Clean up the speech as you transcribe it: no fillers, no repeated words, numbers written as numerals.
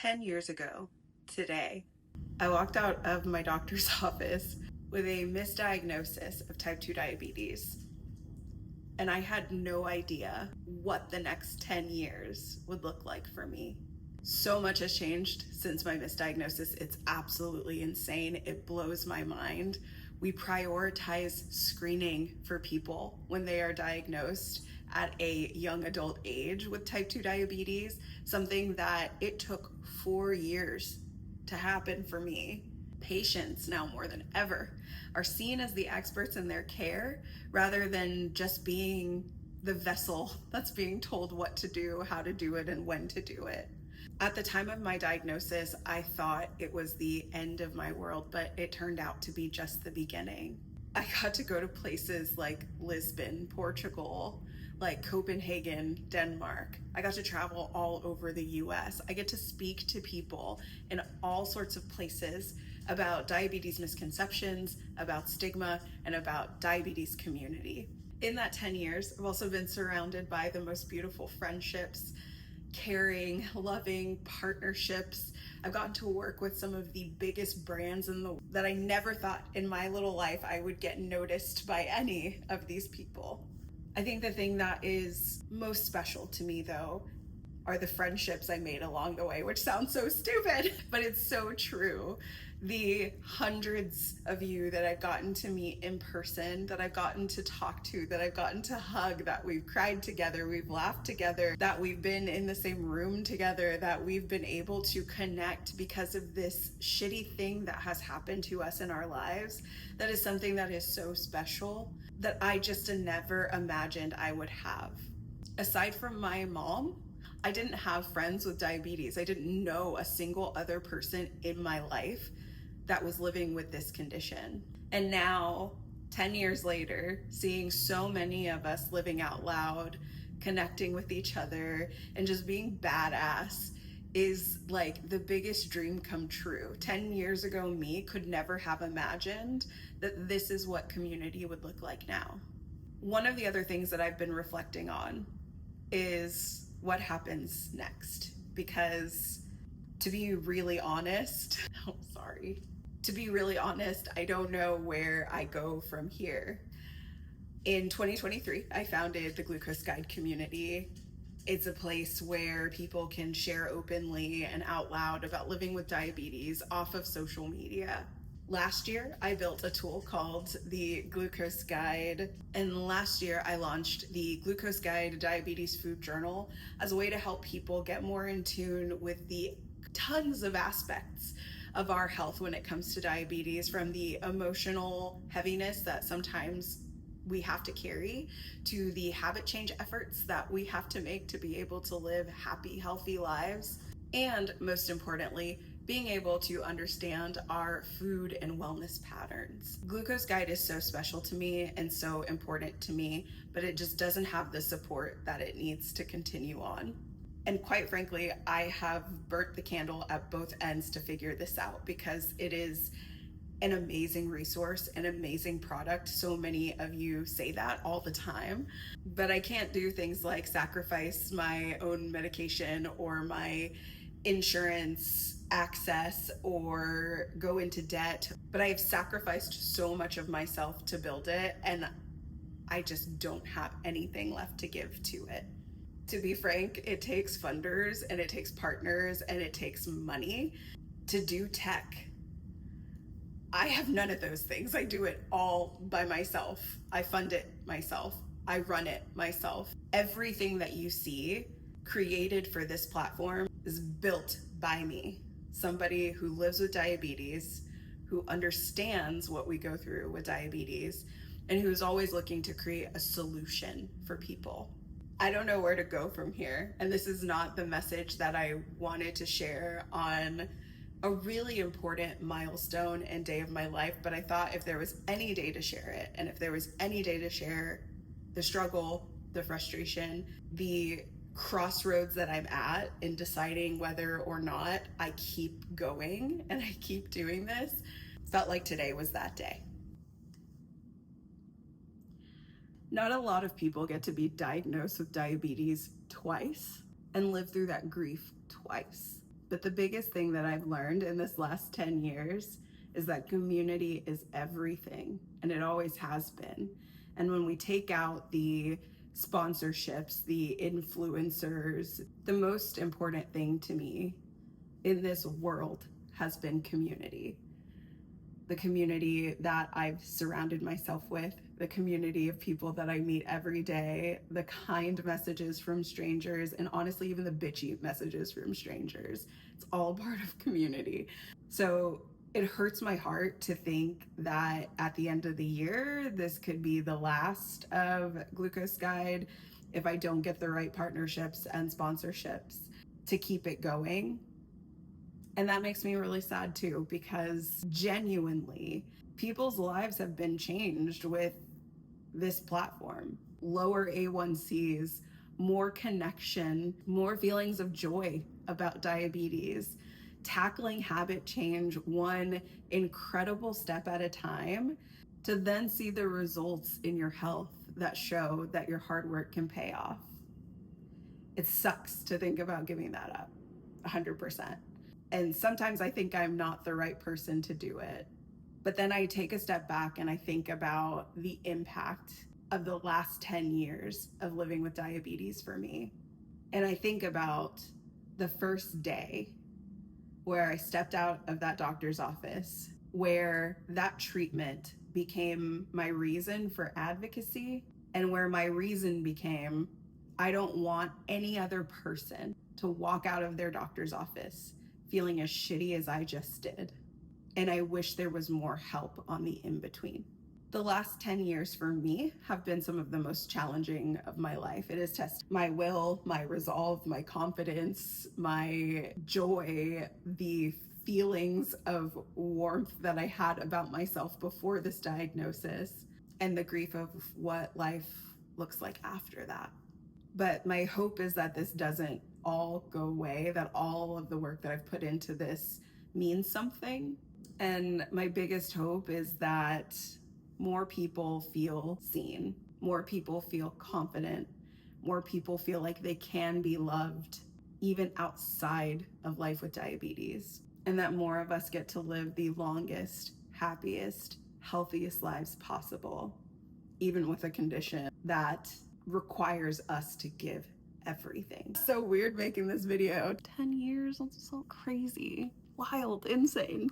10 years ago today, I walked out of my doctor's office with a misdiagnosis of type 2 diabetes. And I had no idea what the next 10 years would look like for me. So much has changed since my misdiagnosis. It's absolutely insane. It blows my mind. We prioritize screening for people when they are diagnosed at a young adult age with type 2 diabetes, something that it took 4 years to happen for me. Patients now more than ever are seen as the experts in their care rather than just being the vessel that's being told what to do, how to do it, and when to do it. At the time of my diagnosis, I thought it was the end of my world, but it turned out to be just the beginning. I got to go to places like Lisbon, Portugal, like Copenhagen, Denmark. I got to travel all over the US. I get to speak to people in all sorts of places about diabetes misconceptions, about stigma, and about diabetes community. In that 10 years, I've also been surrounded by the most beautiful friendships, caring, loving partnerships. I've gotten to work with some of the biggest brands that I never thought in my little life I would get noticed by any of these people. I think the thing that is most special to me, though, are the friendships I made along the way, which sounds so stupid, but it's so true. The hundreds of you that I've gotten to meet in person, that I've gotten to talk to, that I've gotten to hug, that we've cried together, we've laughed together, that we've been in the same room together, that we've been able to connect because of this shitty thing that has happened to us in our lives. That is something that is so special that I just never imagined I would have. Aside from my mom, I didn't have friends with diabetes. I didn't know a single other person in my life that was living with this condition. And now, 10 years later, seeing so many of us living out loud, connecting with each other, and just being badass is like the biggest dream come true. 10 years ago, me could never have imagined that this is what community would look like now. One of the other things that I've been reflecting on is what happens next, because to be really honest, I don't know where I go from here. In 2023, I founded the Glucose Guide community. It's a place where people can share openly and out loud about living with diabetes off of social media. Last year, I built a tool called the Glucose Guide, and last year I launched the Glucose Guide Diabetes Food Journal as a way to help people get more in tune with the tons of aspects of our health when it comes to diabetes, from the emotional heaviness that sometimes we have to carry to the habit change efforts that we have to make to be able to live happy, healthy lives, and most importantly, being able to understand our food and wellness patterns. Glucose Guide is so special to me and so important to me, but it just doesn't have the support that it needs to continue on. And quite frankly, I have burnt the candle at both ends to figure this out, because it is an amazing resource, an amazing product. So many of you say that all the time, but I can't do things like sacrifice my own medication or my insurance access or go into debt. But I have sacrificed so much of myself to build it, and I just don't have anything left to give to it. To be frank, it takes funders and it takes partners and it takes money to do tech. I have none of those things. I do it all by myself. I fund it myself. I run it myself. Everything that you see created for this platform is built by me, somebody who lives with diabetes, who understands what we go through with diabetes, and who's always looking to create a solution for people. I don't know where to go from here, and this is not the message that I wanted to share on a really important milestone and day of my life, but I thought if there was any day to share it, and if there was any day to share the struggle, the frustration, the crossroads that I'm at in deciding whether or not I keep going and I keep doing this, felt like today was that day. Not a lot of people get to be diagnosed with diabetes twice and live through that grief twice. But the biggest thing that I've learned in this last 10 years is that community is everything, and it always has been. And when we take out the sponsorships, the influencers, the most important thing to me in this world has been community. The community that I've surrounded myself with, the community of people that I meet every day, the kind messages from strangers, and honestly, even the bitchy messages from strangers. It's all part of community. So it hurts my heart to think that at the end of the year, this could be the last of Glucose Guide if I don't get the right partnerships and sponsorships to keep it going. And that makes me really sad too, because genuinely, people's lives have been changed with this platform. Lower A1Cs, more connection, more feelings of joy about diabetes, tackling habit change one incredible step at a time to then see the results in your health that show that your hard work can pay off. It sucks to think about giving that up, 100%. And sometimes I think I'm not the right person to do it. But then I take a step back and I think about the impact of the last 10 years of living with diabetes for me. And I think about the first day where I stepped out of that doctor's office, where that treatment became my reason for advocacy, and where my reason became, I don't want any other person to walk out of their doctor's office feeling as shitty as I just did. And I wish there was more help on the in-between. The last 10 years for me have been some of the most challenging of my life. It has tested my will, my resolve, my confidence, my joy, the feelings of warmth that I had about myself before this diagnosis, and the grief of what life looks like after that. But my hope is that this doesn't all go away, that all of the work that I've put into this means something. And my biggest hope is that more people feel seen, more people feel confident, more people feel like they can be loved even outside of life with diabetes, and that more of us get to live the longest, happiest, healthiest lives possible, even with a condition that requires us to give everything. So weird making this video. 10 years, that's so crazy, wild, insane.